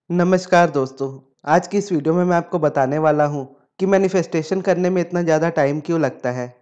नमस्कार दोस्तों। आज की इस वीडियो में मैं आपको बताने वाला हूँ कि मैनिफेस्टेशन करने में इतना ज़्यादा टाइम क्यों लगता है।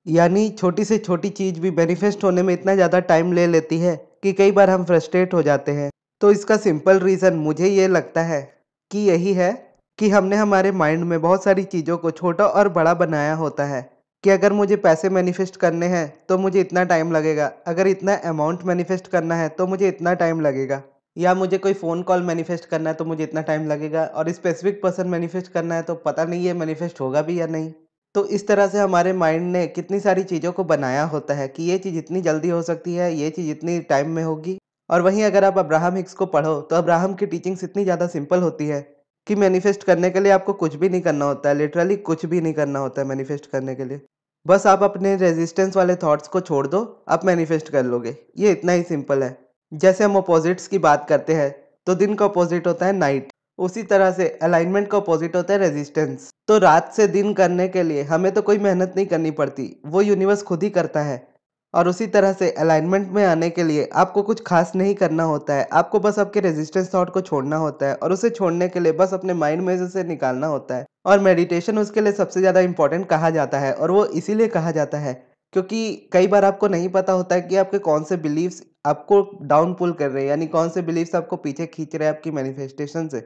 यानी छोटी से छोटी चीज़ भी मैनिफेस्ट होने में इतना ज़्यादा टाइम ले लेती है कि कई बार हम फ्रस्ट्रेट हो जाते हैं। तो इसका सिंपल रीज़न मुझे ये लगता है कि यही है कि हमने हमारे माइंड में बहुत सारी चीज़ों को छोटा और बड़ा बनाया होता है कि अगर मुझे पैसे मैनिफेस्ट करने हैं तो मुझे इतना टाइम लगेगा, अगर इतना अमाउंट मैनिफेस्ट करना है तो मुझे इतना टाइम लगेगा, या मुझे कोई फ़ोन कॉल मैनिफेस्ट करना है तो मुझे इतना टाइम लगेगा, और स्पेसिफिक पर्सन मैनिफेस्ट करना है तो पता नहीं ये मैनिफेस्ट होगा भी या नहीं। तो इस तरह से हमारे माइंड ने कितनी सारी चीज़ों को बनाया होता है कि ये चीज़ इतनी जल्दी हो सकती है, ये चीज़ इतनी टाइम में होगी। और वहीं अगर आप अब्राहम हिक्स को पढ़ो तो अब्राहम की टीचिंग्स इतनी ज़्यादा सिंपल होती है कि मैनिफेस्ट करने के लिए आपको कुछ भी नहीं करना होता है, लिटरली कुछ भी नहीं करना होता है मैनिफेस्ट करने के लिए। बस आप अपने रेजिस्टेंस वाले थॉट्स को छोड़ दो, आप मैनिफेस्ट कर लोगे। ये इतना ही सिंपल है। जैसे हम अपोजिट्स की बात करते हैं तो दिन का अपोजिट होता है नाइट, उसी तरह से अलाइनमेंट का अपोजिट होता है रेजिस्टेंस। तो रात से दिन करने के लिए हमें तो कोई मेहनत नहीं करनी पड़ती, वो यूनिवर्स खुद ही करता है। और उसी तरह से अलाइनमेंट में आने के लिए आपको कुछ खास नहीं करना होता है, आपको बस आपके रेजिस्टेंस थॉट को छोड़ना होता है, और उसे छोड़ने के लिए बस अपने माइंड में से उसे निकालना होता है। और मेडिटेशन उसके लिए सबसे ज़्यादा इंपॉर्टेंट कहा जाता है, और वो इसीलिए कहा जाता है क्योंकि कई बार आपको नहीं पता होता है कि आपके कौन से बिलीव्स आपको डाउन पुल कर रहे हैं, यानी कौन से बिलीव्स आपको पीछे खींच रहे हैं आपकी मैनिफेस्टेशन से।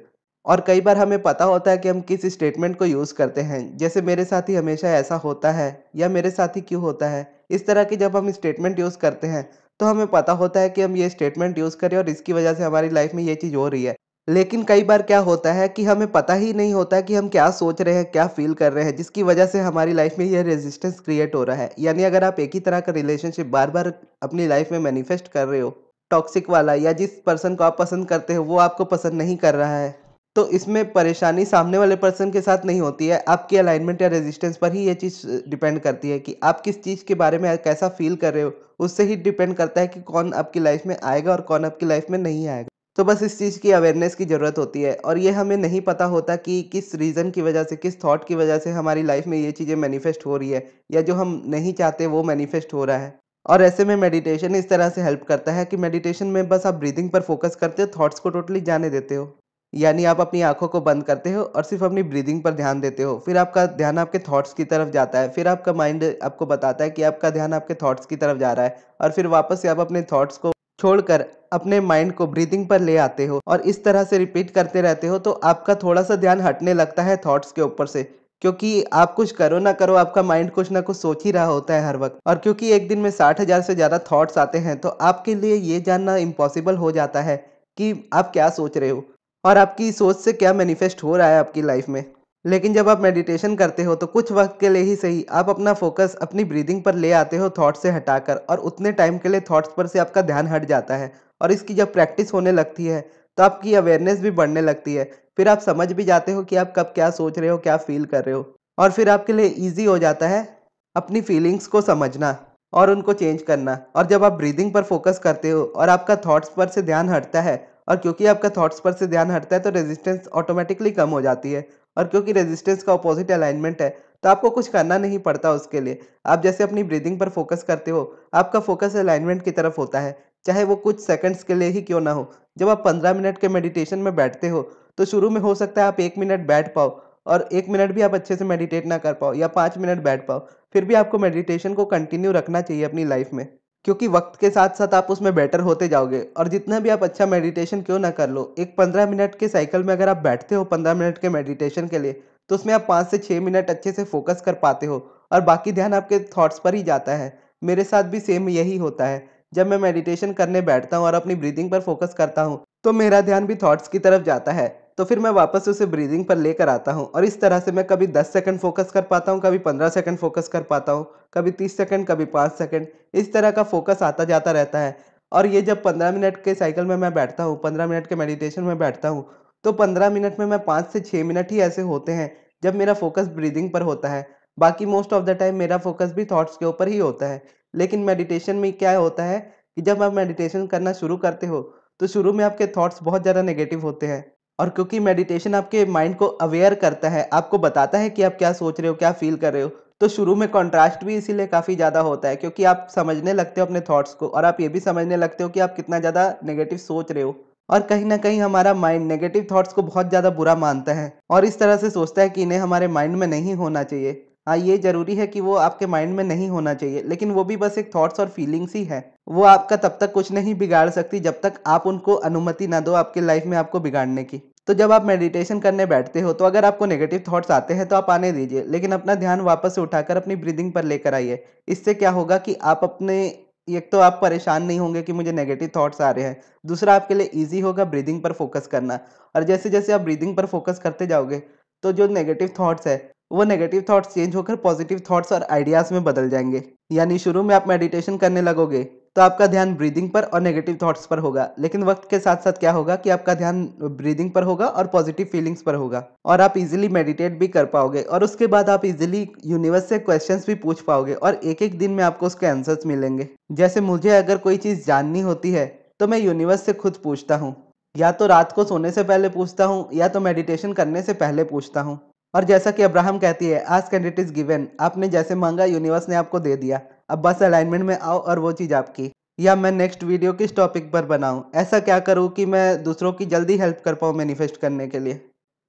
और कई बार हमें पता होता है कि हम किस स्टेटमेंट को यूज़ करते हैं, जैसे मेरे साथ ही हमेशा ऐसा होता है, या मेरे साथ ही क्यों होता है। इस तरह की जब हम स्टेटमेंट यूज़ करते हैं तो हमें पता होता है कि हम ये स्टेटमेंट यूज़ करें और इसकी वजह से हमारी लाइफ में ये चीज़ हो रही है। लेकिन कई बार क्या होता है कि हमें पता ही नहीं होता कि हम क्या सोच रहे हैं, क्या फ़ील कर रहे हैं, जिसकी वजह से हमारी लाइफ में ये रेजिस्टेंस क्रिएट हो रहा है। यानी अगर आप एक ही तरह का रिलेशनशिप बार-बार अपनी लाइफ में मैनिफेस्ट कर रहे हो, टॉक्सिक वाला, या जिस पर्सन को आप पसंद करते हो वो आपको पसंद नहीं कर रहा है, तो इसमें परेशानी सामने वाले पर्सन के साथ नहीं होती है, आपकी अलाइनमेंट या रेजिस्टेंस पर ही ये चीज़ डिपेंड करती है कि आप किस चीज़ के बारे में कैसा फ़ील कर रहे हो। उससे ही डिपेंड करता है कि कौन आपकी लाइफ में आएगा और कौन आपकी लाइफ में नहीं आएगा। तो बस इस चीज़ की अवेयरनेस की ज़रूरत होती है, और ये हमें नहीं पता होता कि किस रीज़न की वजह से, किस थॉट की वजह से हमारी लाइफ में ये चीज़ें मैनिफेस्ट हो रही है, या जो हम नहीं चाहते वो मैनिफेस्ट हो रहा है। और ऐसे में मेडिटेशन इस तरह से हेल्प करता है कि मेडिटेशन में बस आप ब्रीदिंग पर फोकस करते हो, थॉट्स को टोटली जाने देते हो। यानी आप अपनी आँखों को बंद करते हो और सिर्फ़ अपनी ब्रीदिंग पर ध्यान देते हो। फिर आपका ध्यान आपके थॉट्स की तरफ जाता है। फिर आपका माइंड आपको बताता है कि आपका ध्यान आपके थॉट्स की तरफ जा रहा है, और फिर वापस से आप अपने थॉट्स को छोड़कर अपने माइंड को ब्रीदिंग पर ले आते हो, और इस तरह से रिपीट करते रहते हो। तो आपका थोड़ा-सा ध्यान हटने लगता है थॉट्स के ऊपर से, क्योंकि आप कुछ करो ना करो, आपका माइंड कुछ ना कुछ सोच ही रहा होता है हर वक़्त। और क्योंकि एक दिन में 60,000 से ज़्यादा थॉट्स आते हैं, तो आपके लिए ये जानना इम्पॉसिबल हो जाता है कि आप क्या सोच रहे हो, और आपकी सोच से क्या मैनिफेस्ट हो रहा है आपकी लाइफ में। लेकिन जब आप मेडिटेशन करते हो तो कुछ वक्त के लिए ही सही, आप अपना फोकस अपनी ब्रीदिंग पर ले आते हो थॉट से हटाकर, और उतने टाइम के लिए थॉट्स पर से आपका ध्यान हट जाता है। और इसकी जब प्रैक्टिस होने लगती है तो आपकी अवेयरनेस भी बढ़ने लगती है। फिर आप समझ भी जाते हो कि आप कब क्या सोच रहे हो, क्या फील कर रहे हो, और फिर आपके लिए ईजी हो जाता है अपनी फीलिंग्स को समझना और उनको चेंज करना। और जब आप ब्रीदिंग पर फोकस करते हो और आपका थॉट्स पर से ध्यान हटता है, और क्योंकि आपका थॉट्स पर से ध्यान हटता है तो रेजिस्टेंस ऑटोमेटिकली कम हो जाती है। और क्योंकि रेजिस्टेंस का अपोजिट अलाइनमेंट है, तो आपको कुछ करना नहीं पड़ता उसके लिए। आप जैसे अपनी ब्रीदिंग पर फोकस करते हो, आपका फोकस अलाइनमेंट की तरफ होता है, चाहे वो कुछ सेकंड्स के लिए ही क्यों ना हो। जब आप 15 मिनट के मेडिटेशन में बैठते हो तो शुरू में हो सकता है आप 1 मिनट बैठ पाओ, और 1 मिनट भी आप अच्छे से मेडिटेट ना कर पाओ, या 5 मिनट बैठ पाओ। फिर भी आपको मेडिटेशन को कंटिन्यू रखना चाहिए अपनी लाइफ में, क्योंकि वक्त के साथ साथ आप उसमें बेटर होते जाओगे। और जितना भी आप अच्छा मेडिटेशन क्यों ना कर लो, एक 15 मिनट के साइकिल में अगर आप बैठते हो 15 मिनट के मेडिटेशन के लिए, तो उसमें आप 5 से 6 मिनट अच्छे से फोकस कर पाते हो, और बाकी ध्यान आपके थॉट्स पर ही जाता है। मेरे साथ भी सेम यही होता है। जब मैं मेडिटेशन करने बैठता हूँ और अपनी ब्रीदिंग पर फोकस करता हूँ तो मेरा ध्यान भी थॉट्स की तरफ जाता है। तो फिर मैं वापस उसे ब्रीदिंग पर लेकर आता हूँ, और इस तरह से मैं कभी 10 सेकंड फोकस कर पाता हूँ, कभी 15 सेकंड फोकस कर पाता हूँ, कभी 30 सेकंड, कभी 5 सेकंड। इस तरह का फोकस आता जाता रहता है। और ये जब 15 मिनट के साइकिल में मैं बैठता हूँ, 15 मिनट के मेडिटेशन में बैठता हूँ, तो 15 मिनट में मैं 5 से 6 मिनट ही ऐसे होते हैं जब मेरा फोकस ब्रीदिंग पर होता है। बाकी मोस्ट ऑफ द टाइम मेरा फोकस भी थॉट्स के ऊपर ही होता है। लेकिन मेडिटेशन में क्या होता है कि जब आप मेडिटेशन करना शुरू करते हो, तो शुरू में आपके थॉट्स बहुत ज़्यादा नेगेटिव होते हैं। और क्योंकि मेडिटेशन आपके माइंड को अवेयर करता है, आपको बताता है कि आप क्या सोच रहे हो, क्या फ़ील कर रहे हो, तो शुरू में कॉन्ट्रास्ट भी इसीलिए काफ़ी ज़्यादा होता है, क्योंकि आप समझने लगते हो अपने थॉट्स को, और आप ये भी समझने लगते हो कि आप कितना ज़्यादा नेगेटिव सोच रहे हो। और कहीं ना कहीं हमारा माइंड नेगेटिव थॉट्स को बहुत ज़्यादा बुरा मानता है और इस तरह से सोचता है कि इन्हें हमारे माइंड में नहीं होना चाहिए। हाँ, ये ज़रूरी है कि वो आपके माइंड में नहीं होना चाहिए, लेकिन वो भी बस एक थॉट्स और फीलिंग्स ही है। वो आपका तब तक कुछ नहीं बिगाड़ सकती जब तक आप उनको अनुमति ना दो आपके लाइफ में आपको बिगाड़ने की। तो जब आप मेडिटेशन करने बैठते हो तो अगर आपको नेगेटिव थॉट्स आते हैं तो आप आने दीजिए, लेकिन अपना ध्यान वापस से उठाकर अपनी ब्रीदिंग पर लेकर आइए। इससे क्या होगा कि आप अपने, एक तो आप परेशान नहीं होंगे कि मुझे नेगेटिव थॉट्स आ रहे हैं, दूसरा आपके लिए ईज़ी होगा ब्रीदिंग पर फोकस करना। और जैसे-जैसे आप ब्रीदिंग पर फोकस करते जाओगे, तो जो नेगेटिव थॉट्स है, वो नेगेटिव थॉट्स चेंज होकर पॉजिटिव थॉट्स और आइडियाज़ में बदल जाएँगे। यानी शुरू में आप मेडिटेशन करने लगोगे, तो आपका ध्यान ब्रीदिंग पर और नेगेटिव थॉट्स पर होगा। लेकिन वक़्त के साथ-साथ क्या होगा कि आपका ध्यान ब्रीदिंग पर होगा और पॉजिटिव फीलिंग्स पर होगा और आप ईज़िली मेडिटेट भी कर पाओगे और उसके बाद आप ईज़िली यूनिवर्स से क्वेश्चंस भी पूछ पाओगे और एक-एक दिन में आपको उसके आंसर्स मिलेंगे। जैसे मुझे अगर कोई चीज़ जाननी होती है, तो मैं यूनिवर्स से खुद पूछता हूँ। या तो रात को सोने से पहले पूछता हूँ या तो मेडिटेशन करने से पहले पूछता हूँ। और जैसा कि अब्राहम कहती है, ask and it is given. आपने जैसे माँगा यूनिवर्स ने आपको दे दिया। अब बस अलाइनमेंट में आओ और वो चीज़ आपकी। या मैं नेक्स्ट वीडियो किस टॉपिक पर बनाऊँ? ऐसा क्या करूँ कि मैं दूसरों की जल्दी हेल्प कर पाऊँ मैनिफेस्ट करने के लिए?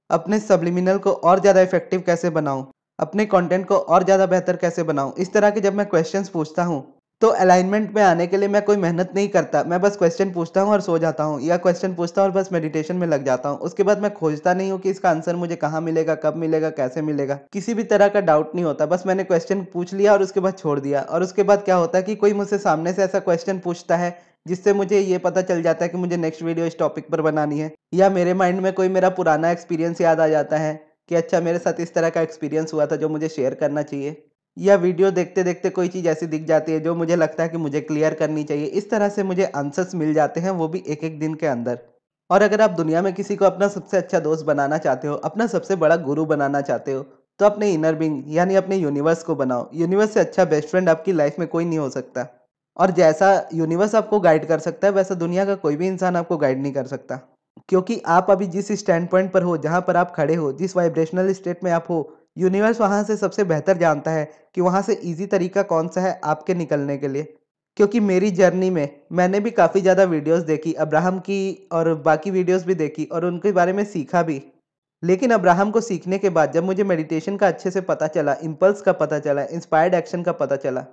अपने सब्लिमिनल को और ज़्यादा इफ़ेक्टिव कैसे बनाऊँ? अपने कंटेंट को और ज़्यादा बेहतर कैसे बनाऊँ? इस तरह के जब मैं क्वेश्चंस पूछता हूँ, तो अलाइनमेंट में आने के लिए मैं कोई मेहनत नहीं करता। मैं बस क्वेश्चन पूछता हूँ और सो जाता हूँ, या क्वेश्चन पूछता हूँ और बस मेडिटेशन में लग जाता हूँ। उसके बाद मैं खोजता नहीं हूँ कि इसका आंसर मुझे कहाँ मिलेगा, कब मिलेगा, कैसे मिलेगा। किसी भी तरह का डाउट नहीं होता। बस मैंने क्वेश्चन पूछ लिया और उसके बाद छोड़ दिया। और उसके बाद क्या होता है कि कोई मुझसे सामने से ऐसा क्वेश्चन पूछता है, जिससे मुझे ये पता चल जाता है कि मुझे नेक्स्ट वीडियो इस टॉपिक पर बनानी है। या मेरे माइंड में कोई मेरा पुराना एक्सपीरियंस याद आ जाता है कि अच्छा, मेरे साथ इस तरह का एक्सपीरियंस हुआ था जो मुझे शेयर करना चाहिए। या वीडियो देखते-देखते कोई चीज़ ऐसी दिख जाती है जो मुझे लगता है कि मुझे क्लियर करनी चाहिए। इस तरह से मुझे आंसर्स मिल जाते हैं, वो भी एक-एक दिन के अंदर। और अगर आप दुनिया में किसी को अपना सबसे अच्छा दोस्त बनाना चाहते हो, अपना सबसे बड़ा गुरु बनाना चाहते हो, तो अपने इनर बीइंग यानी अपने यूनिवर्स को बनाओ। यूनिवर्स से अच्छा बेस्ट फ्रेंड आपकी लाइफ में कोई नहीं हो सकता। और जैसा यूनिवर्स आपको गाइड कर सकता है, वैसा दुनिया का कोई भी इंसान आपको गाइड नहीं कर सकता। क्योंकि आप अभी जिस स्टैंड पॉइंट पर हो, जहाँ पर आप खड़े हो, जिस वाइब्रेशनल स्टेट में आप हो, यूनिवर्स वहाँ से सबसे बेहतर जानता है कि वहाँ से ईज़ी तरीका कौन-सा है आपके निकलने के लिए। क्योंकि मेरी जर्नी में मैंने भी काफ़ी ज़्यादा वीडियोज़ देखी, अब्राहम की और बाकी वीडियोज़ भी देखी और उनके बारे में सीखा भी। लेकिन अब्राहम को सीखने के बाद जब मुझे मेडिटेशन का अच्छे से पता चला, इम्पल्स का पता चला, इंस्पायर्ड एक्शन का पता चला,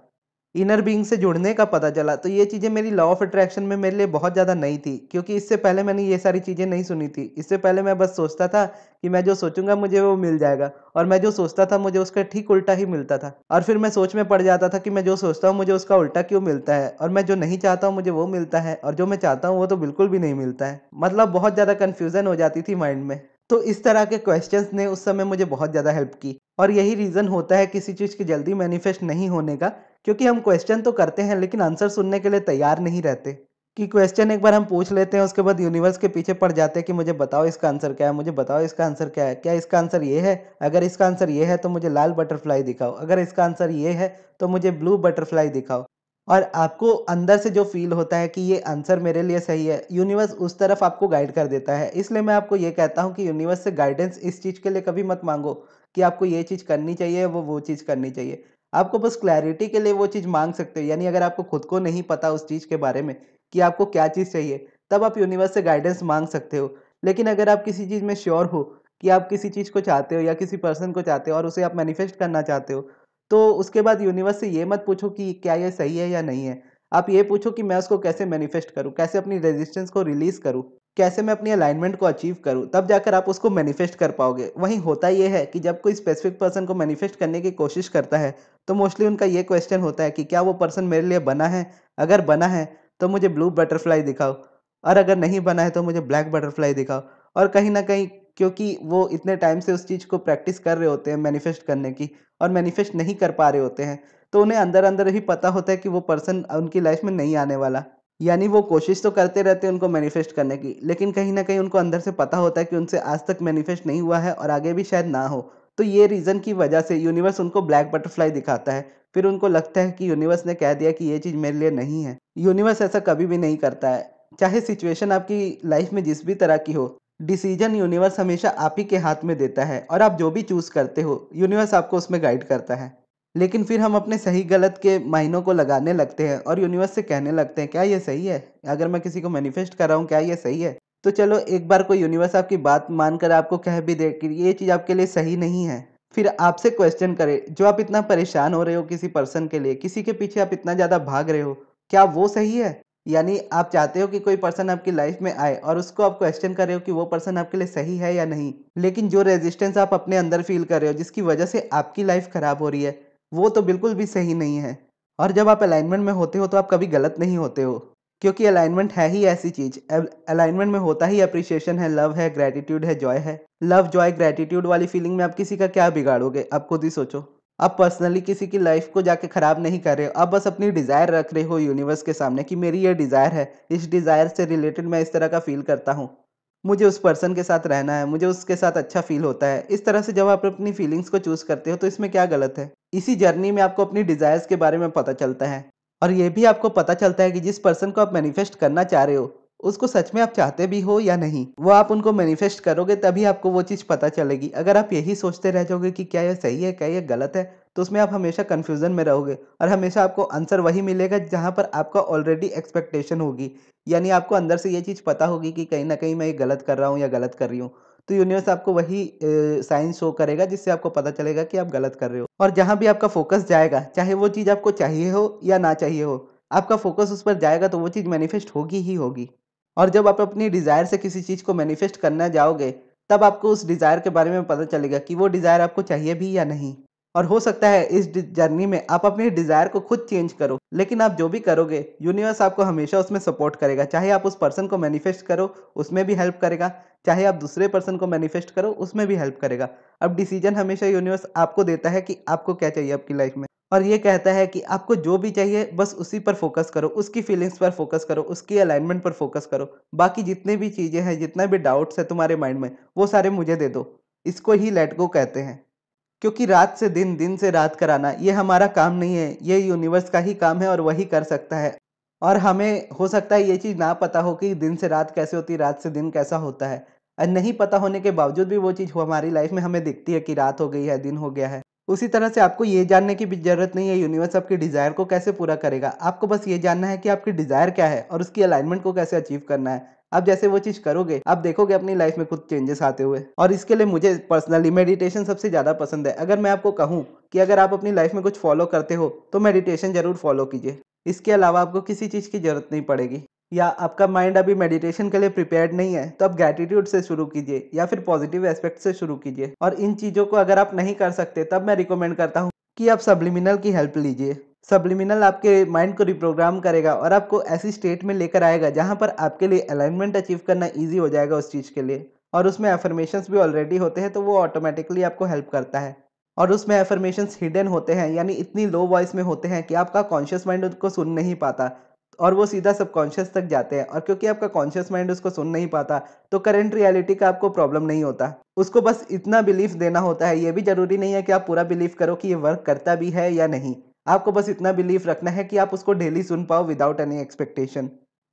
इनर बीइंग से जुड़ने का पता चला, तो ये चीज़ें मेरी लॉ ऑफ अट्रैक्शन में मेरे लिए बहुत ज़्यादा नई थी, क्योंकि इससे पहले मैंने ये सारी चीज़ें नहीं सुनी थी। इससे पहले मैं बस सोचता था कि मैं जो सोचूँगा मुझे वो मिल जाएगा, और मैं जो सोचता था मुझे उसका ठीक उल्टा ही मिलता था। और फिर मैं सोच में पड़ जाता था कि मैं जो सोचता हूँ मुझे उसका उल्टा क्यों मिलता है, और मैं जो नहीं चाहता हूँ मुझे वो मिलता है, और जो मैं चाहता हूँ वो तो बिल्कुल भी नहीं मिलता है। मतलब बहुत ज़्यादा कन्फ्यूज़न हो जाती थी माइंड में। तो इस तरह के क्वेश्चंस ने उस समय मुझे बहुत ज़्यादा हेल्प की, और यही रीज़न होता है किसी चीज़ की जल्दी मैनिफेस्ट नहीं होने का, क्योंकि हम क्वेश्चन तो करते हैं लेकिन आंसर सुनने के लिए तैयार नहीं रहते। कि क्वेश्चन एक बार हम पूछ लेते हैं, उसके बाद यूनिवर्स के पीछे पड़ जाते हैं कि मुझे बताओ इसका आंसर क्या है, मुझे बताओ इसका आंसर क्या है, क्या इसका आंसर ये है? अगर इसका आंसर ये है तो मुझे लाल बटरफ्लाई दिखाओ, अगर इसका आंसर ये है तो मुझे ब्लू बटरफ्लाई दिखाओ। और आपको अंदर से जो फील होता है कि ये आंसर मेरे लिए सही है, यूनिवर्स उस तरफ आपको गाइड कर देता है। इसलिए मैं आपको ये कहता हूँ कि यूनिवर्स से गाइडेंस इस चीज़ के लिए कभी मत मांगो कि आपको ये चीज़ करनी चाहिए, वो चीज़ करनी चाहिए। आपको बस क्लैरिटी के लिए वो चीज़ माँग सकते हो, यानी अगर आपको खुद को नहीं पता उस चीज़ के बारे में कि आपको क्या चीज़ चाहिए, तब आप यूनिवर्स से गाइडेंस माँग सकते हो। लेकिन अगर आप किसी चीज़ में श्योर हो कि आप किसी चीज़ को चाहते हो या किसी पर्सन को चाहते हो और उसे आप मैनिफेस्ट करना चाहते हो, तो उसके बाद यूनिवर्स से ये मत पूछो कि क्या ये सही है या नहीं है। आप ये पूछो कि मैं उसको कैसे मैनिफेस्ट करूँ, कैसे अपनी रेजिस्टेंस को रिलीज़ करूँ, कैसे मैं अपनी अलाइनमेंट को अचीव करूँ, तब जाकर आप उसको मैनिफेस्ट कर पाओगे। वहीं होता ये है कि जब कोई स्पेसिफिक पर्सन को मैनिफेस्ट करने की कोशिश करता है, तो मोस्टली उनका ये क्वेश्चन होता है कि क्या वो पर्सन मेरे लिए बना है? अगर बना है, तो मुझे ब्लू बटरफ्लाई दिखाओ, और अगर नहीं बना है तो मुझे ब्लैक बटरफ्लाई दिखाओ। और कहीं न कहीं क्योंकि वो इतने टाइम से उस चीज़ को प्रैक्टिस कर रहे होते हैं मैनिफेस्ट करने की, और मैनिफेस्ट नहीं कर पा रहे होते हैं, तो उन्हें अंदर-अंदर ही पता होता है कि वो पर्सन उनकी लाइफ़ में नहीं आने वाला। यानी वो कोशिश तो करते रहते हैं उनको मैनिफेस्ट करने की, लेकिन कहीं न कहीं उनको अंदर से पता होता है कि उनसे आज तक मैनिफेस्ट नहीं हुआ है और आगे भी शायद ना हो। तो ये रीज़न की वजह से यूनिवर्स उनको ब्लैक बटरफ्लाई दिखाता है। फिर उनको लगता है कि यूनिवर्स ने कह दिया कि ये चीज़ मेरे लिए नहीं है। यूनिवर्स ऐसा कभी भी नहीं करता है। चाहे सिचुएशन आपकी लाइफ़ में जिस भी तरह की हो, डिसीज़न यूनिवर्स हमेशा आप ही के हाथ में देता है, और आप जो भी चूज़ करते हो, यूनिवर्स आपको उसमें गाइड करता है। लेकिन फिर हम अपने सही-गलत के मायनों को लगाने लगते हैं और यूनिवर्स से कहने लगते हैं, क्या ये सही है? अगर मैं किसी को मैनिफेस्ट कर रहा हूँ, क्या ये सही है? तो चलो एक बार कोई यूनिवर्स आपकी बात मानकर आपको कह भी दे कि ये चीज़ आपके लिए सही नहीं है, फिर आपसे क्वेश्चन करे, जो आप इतना परेशान हो रहे हो किसी पर्सन के लिए, किसी के पीछे आप इतना ज़्यादा भाग रहे हो, क्या वो सही है? यानी आप चाहते हो कि कोई पर्सन आपकी लाइफ में आए और उसको आप क्वेश्चन कर रहे हो कि वो पर्सन आपके लिए सही है या नहीं। लेकिन जो रेजिस्टेंस आप अपने अंदर फील कर रहे हो जिसकी वजह से आपकी लाइफ खराब हो रही है, वो तो बिल्कुल भी सही नहीं है। और जब आप अलाइनमेंट में होते हो तो आप कभी गलत नहीं होते हो, क्योंकि अलाइनमेंट है ही ऐसी चीज। अलाइनमेंट में होता ही अप्रिसिएशन है, लव है, ग्रेटिट्यूड है, जॉय है। लव जॉय ग्रेटिट्यूड वाली फीलिंग में आप किसी का क्या बिगाड़ोगे? आप खुद ही सोचो। आप पर्सनली किसी की लाइफ को जाके खराब नहीं कर रहे हो, आप बस अपनी डिजायर रख रहे हो यूनिवर्स के सामने कि मेरी ये डिजायर है, इस डिजायर से रिलेटेड मैं इस तरह का फील करता हूँ, मुझे उस पर्सन के साथ रहना है, मुझे उसके साथ अच्छा फील होता है। इस तरह से जब आप अपनी फीलिंग्स को चूज करते हो तो इसमें क्या गलत है? इसी जर्नी में आपको अपनी डिजायर्स के बारे में पता चलता है, और ये भी आपको पता चलता है कि जिस पर्सन को आप मैनिफेस्ट करना चाह रहे हो उसको सच में आप चाहते भी हो या नहीं। वो आप उनको मैनिफेस्ट करोगे तभी आपको वो चीज़ पता चलेगी। अगर आप यही सोचते रह जाओगे कि क्या ये सही है, क्या ये गलत है, तो उसमें आप हमेशा कन्फ्यूजन में रहोगे और हमेशा आपको आंसर वही मिलेगा जहाँ पर आपका ऑलरेडी एक्सपेक्टेशन होगी। यानी आपको अंदर से ये चीज़ पता होगी कि कहीं ना कहीं मैं ये गलत कर रहा हूँ या गलत कर रही हूँ। तो यूनिवर्स आपको वही साइन शो करेगा जिससे आपको पता चलेगा कि आप गलत कर रहे हो। और जहाँ भी आपका फोकस जाएगा, चाहे वो चीज़ आपको चाहिए हो या ना चाहिए हो, आपका फोकस उस पर जाएगा तो वो चीज़ मैनिफेस्ट होगी ही होगी। और जब आप अपनी डिज़ायर से किसी चीज़ को मैनिफेस्ट करना जाओगे, तब आपको उस डिज़ायर के बारे में पता चलेगा कि वो डिज़ायर आपको चाहिए भी या नहीं। और हो सकता है इस जर्नी में आप अपने डिज़ायर को खुद चेंज करो, लेकिन आप जो भी करोगे यूनिवर्स आपको हमेशा उसमें सपोर्ट करेगा। चाहे आप उस पर्सन को मैनिफेस्ट करो, उसमें भी हेल्प करेगा, चाहे आप दूसरे पर्सन को मैनिफेस्ट करो, उसमें भी हेल्प करेगा। अब डिसीजन हमेशा यूनिवर्स आपको देता है कि आपको क्या चाहिए आपकी लाइफ में, और ये कहता है कि आपको जो भी चाहिए बस उसी पर फोकस करो, उसकी फीलिंग्स पर फोकस करो, उसकी अलाइनमेंट पर फोकस करो। बाकी जितने भी चीज़ें हैं, जितना भी डाउट्स है तुम्हारे माइंड में, वो सारे मुझे दे दो। इसको ही लेट गो कहते हैं। क्योंकि रात से दिन, दिन से रात कराना ये हमारा काम नहीं है, ये यूनिवर्स का ही काम है और वही कर सकता है। और हमें हो सकता है ये चीज़ ना पता हो कि दिन से रात कैसे होती है, रात से दिन कैसा होता है। और नहीं पता होने के बावजूद भी वो चीज़ हमारी लाइफ में हमें दिखती है कि रात हो गई है, दिन हो गया है। उसी तरह से आपको ये जानने की भी ज़रूरत नहीं है यूनिवर्स आपकी डिज़ायर को कैसे पूरा करेगा। आपको बस ये जानना है कि आपकी डिज़ायर क्या है और उसकी अलाइनमेंट को कैसे अचीव करना है। आप जैसे वो चीज़ करोगे, आप देखोगे अपनी लाइफ में कुछ चेंजेस आते हुए। और इसके लिए मुझे पर्सनली मेडिटेशन सबसे ज़्यादा पसंद है। अगर मैं आपको कहूँ कि अगर आप अपनी लाइफ में कुछ फॉलो करते हो, तो मेडिटेशन ज़रूर फॉलो कीजिए। इसके अलावा आपको किसी चीज़ की ज़रूरत नहीं पड़ेगी। या आपका माइंड अभी मेडिटेशन के लिए प्रिपेयर्ड नहीं है, तो आप ग्रैटिट्यूड से शुरू कीजिए या फिर पॉजिटिव एस्पेक्ट से शुरू कीजिए। और इन चीज़ों को अगर आप नहीं कर सकते, तब मैं रिकमेंड करता हूँ कि आप सब्लिमिनल की हेल्प लीजिए। सब्लिमिनल आपके माइंड को रिप्रोग्राम करेगा और आपको ऐसी स्टेट में लेकर आएगा जहाँ पर आपके लिए अलाइनमेंट अचीव करना ईजी हो जाएगा उस चीज़ के लिए। और उसमें अफर्मेशंस भी ऑलरेडी होते हैं, तो वो ऑटोमेटिकली आपको हेल्प करता है। और उसमें अफर्मेशंस हिडन होते हैं, यानी इतनी लो वॉइस में होते हैं कि आपका कॉन्शियस माइंड उनको सुन नहीं पाता, और वो सीधा सबकॉन्शियस तक जाते हैं। और क्योंकि आपका कॉन्शियस माइंड उसको सुन नहीं पाता, तो करंट रियलिटी का आपको प्रॉब्लम नहीं होता। उसको बस इतना बिलीफ देना होता है। ये भी जरूरी नहीं है कि आप पूरा बिलीव करो कि ये वर्क करता भी है या नहीं। आपको बस इतना बिलीफ रखना है कि आप उसको डेली सुन पाओ विदाउट एनी एक्सपेक्टेशन।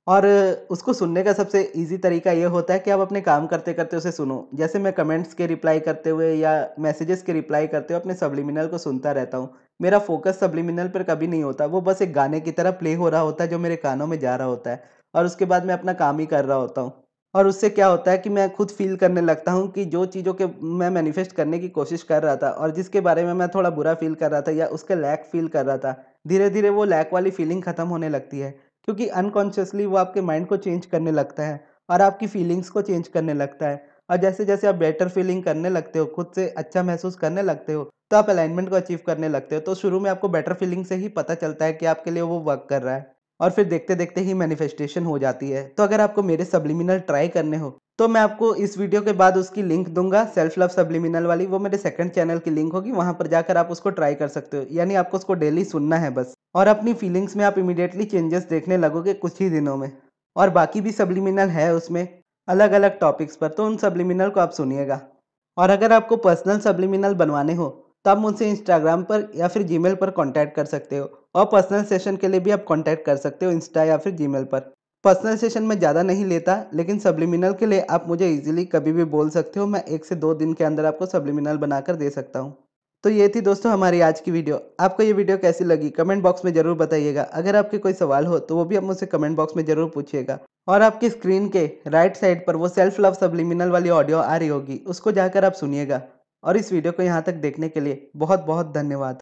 और उसको सुनने का सबसे ईज़ी तरीका ये होता है कि आप अपने काम करते-करते उसे सुनो। जैसे मैं कमेंट्स के रिप्लाई करते हुए या मैसेजेस के रिप्लाई करते हुए अपने सब्लिमिनल को सुनता रहता हूँ। मेरा फ़ोकस सब्लिमिनल पर कभी नहीं होता, वो बस एक गाने की तरह प्ले हो रहा होता है जो मेरे कानों में जा रहा होता है, और उसके बाद मैं अपना काम ही कर रहा होता हूँ। और उससे क्या होता है कि मैं खुद फ़ील करने लगता हूँ कि जो चीज़ों के मैं मैनिफेस्ट करने की कोशिश कर रहा था और जिसके बारे में मैं थोड़ा बुरा फ़ील कर रहा था या उसका लैक फ़ील कर रहा था, धीरे-धीरे वो लैक वाली फ़ीलिंग ख़त्म होने लगती है। क्योंकि अनकॉन्शियसली वो आपके माइंड को चेंज करने लगता है और आपकी फीलिंग्स को चेंज करने लगता है। और जैसे-जैसे आप बेटर फीलिंग करने लगते हो, खुद से अच्छा महसूस करने लगते हो, तो आप अलाइनमेंट को अचीव करने लगते हो। तो शुरू में आपको बेटर फीलिंग से ही पता चलता है कि आपके लिए वो वर्क कर रहा है, और फिर देखते-देखते ही मैनिफेस्टेशन हो जाती है। तो अगर आपको मेरे सब्लिमिनल ट्राई करने हो, तो मैं आपको इस वीडियो के बाद उसकी लिंक दूँगा, सेल्फ लव सब्लिमिनल वाली। वो मेरे सेकंड चैनल की लिंक होगी, वहाँ पर जाकर आप उसको ट्राई कर सकते हो। यानी आपको उसको डेली सुनना है बस, और अपनी फीलिंग्स में आप इमीडिएटली चेंजेस देखने लगोगे कुछ ही दिनों में। और बाकी भी सब्लिमिनल है उसमें, अलग-अलग टॉपिक्स पर, तो उन सब्लिमिनल को आप सुनिएगा। और अगर आपको पर्सनल सब्लिमिनल बनवाने हो, तो आप मुझसे इंस्टाग्राम पर या फिर जीमेल पर कॉन्टैक्ट कर सकते हो, और पर्सनल सेशन के लिए भी आप कॉन्टैक्ट कर सकते हो इंस्टा या फिर जीमेल पर। पर्सनल सेशन मैं ज़्यादा नहीं लेता, लेकिन सब्लिमिनल के लिए आप मुझे ईज़िली कभी भी बोल सकते हो, मैं 1 से 2 दिन के अंदर आपको सब्लिमिनल बनाकर दे सकता हूँ। तो ये थी दोस्तों हमारी आज की वीडियो। आपको ये वीडियो कैसी लगी कमेंट बॉक्स में ज़रूर बताइएगा। अगर आपके कोई सवाल हो तो वो भी आप मुझसे कमेंट बॉक्स में ज़रूर पूछिएगा। और आपकी स्क्रीन के राइट साइड पर वो सेल्फ लव सब्लिमिनल वाली ऑडियो आ रही होगी, उसको जाकर आप सुनिएगा। और इस वीडियो को यहाँ तक देखने के लिए बहुत बहुत धन्यवाद।